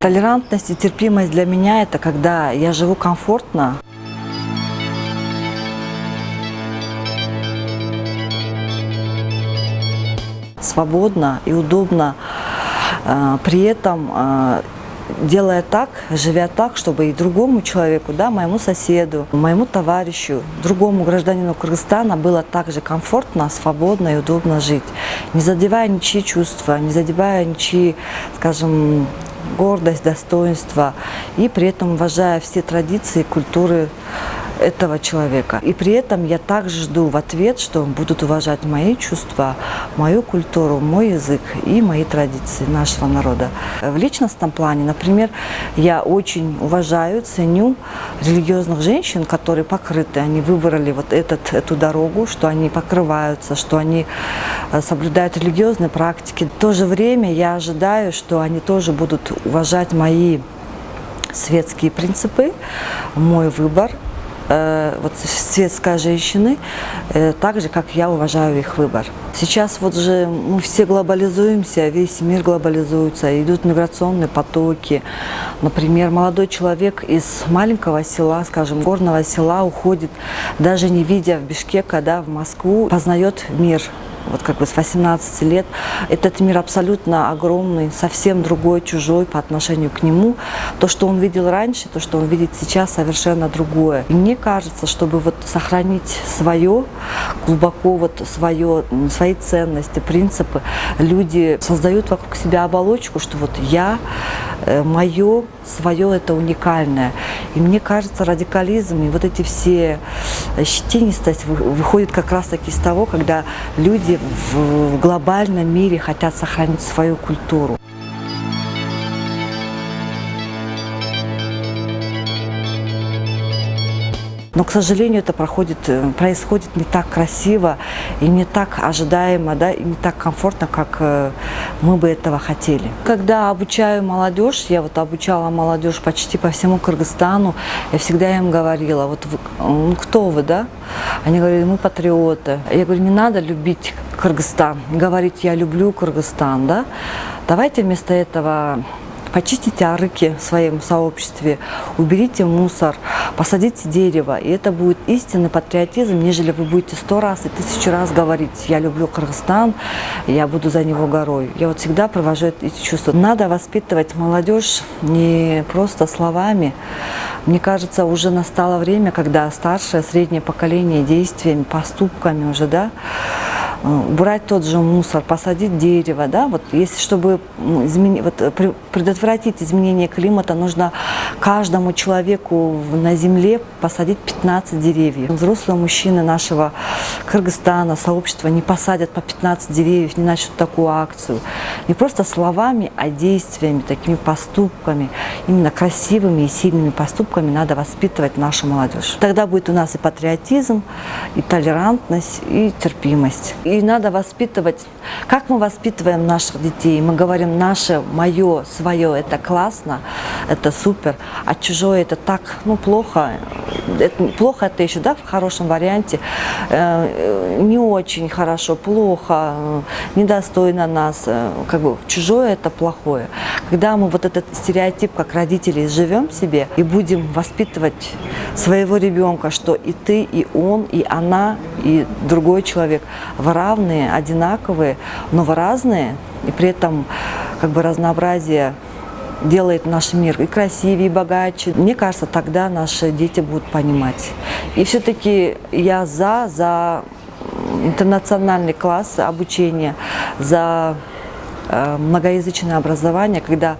Толерантность и терпимость для меня – это когда я живу комфортно, свободно и удобно, при этом делая так, живя так, чтобы и другому человеку, да, моему соседу, моему товарищу, другому гражданину Кыргызстана было также комфортно, свободно и удобно жить, не задевая ничьи чувства, не задевая ничьи, скажем, гордость, достоинство, и при этом уважая все традиции и культуры этого человека. И при этом я также жду в ответ, что будут уважать мои чувства, мою культуру, мой язык и мои традиции нашего народа. В личностном плане, например, я очень уважаю, ценю религиозных женщин, которые покрыты, они выбрали вот эту дорогу, что они покрываются, что они соблюдают религиозные практики. В то же время я ожидаю, что они тоже будут уважать мои светские принципы, мой выбор. Вот светской женщины, так же, как я уважаю их выбор. Сейчас вот же мы все глобализуемся, весь мир глобализуется, идут миграционные потоки. Например, молодой человек из маленького села, скажем, горного села уходит, даже не видя в Бишкека, да, в Москву, познает мир. Вот как бы с 18 лет. Этот мир абсолютно огромный, совсем другой, чужой по отношению к нему. То, что он видел раньше, то, что он видит сейчас, совершенно другое. И мне кажется, чтобы вот сохранить свое, глубоко вот свои ценности, принципы, люди создают вокруг себя оболочку, что вот я, мое, свое, это уникальное. И мне кажется, радикализм и вот эти все щетинистость выходит как раз-таки из того, когда люди в глобальном мире хотят сохранить свою культуру. Но, к сожалению, это происходит не так красиво и не так ожидаемо, да, и не так комфортно, как мы бы этого хотели. Когда обучаю молодежь, я вот обучала молодежь почти по всему Кыргызстану, я всегда им говорила, вот вы, кто вы, да? Они говорили, мы патриоты. Я говорю, не надо любить Кыргызстан, говорить, я люблю Кыргызстан, да? Давайте вместо этого почистите арыки в своем сообществе, уберите мусор, посадите дерево. И это будет истинный патриотизм, нежели вы будете 100 раз и 1000 раз говорить, я люблю Кыргызстан, я буду за него горой. Я вот всегда провожу эти чувства. Надо воспитывать молодежь не просто словами. Мне кажется, уже настало время, когда старшее, среднее поколение действиями, поступками уже, да, убрать тот же мусор, посадить дерево, да, вот если чтобы предотвратить изменение климата, нужно каждому человеку на земле посадить 15 деревьев. Взрослые мужчины нашего Кыргызстана, сообщества не посадят по 15 деревьев, не начнут такую акцию. Не просто словами, а действиями, такими поступками, именно красивыми и сильными поступками надо воспитывать нашу молодежь. Тогда будет у нас и патриотизм, и толерантность, и терпимость. И надо воспитывать, как мы воспитываем наших детей. Мы говорим, наше, мое, свое, это классно, это супер, а чужое это так, ну, плохо. Плохо это еще, да, в хорошем варианте, не очень хорошо, плохо, недостойно нас, как бы чужое это плохое. Когда мы вот этот стереотип, как родители, изживем себе и будем воспитывать своего ребенка, что и ты, и он, и она, и другой человек равные, одинаковые, но разные, и при этом как бы разнообразие делает наш мир и красивее, и богаче. Мне кажется, тогда наши дети будут понимать. И все-таки я за интернациональный класс обучения, за многоязычное образование, когда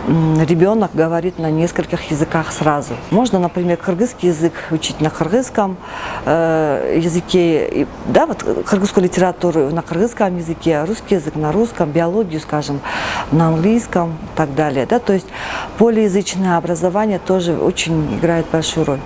ребенок говорит на нескольких языках сразу. Можно, например, кыргызский язык учить на кыргызском языке, да, вот кыргызскую литературу на кыргызском языке, русский язык на русском, биологию, скажем, на английском и так далее. Да? То есть полиязычное образование тоже очень играет большую роль.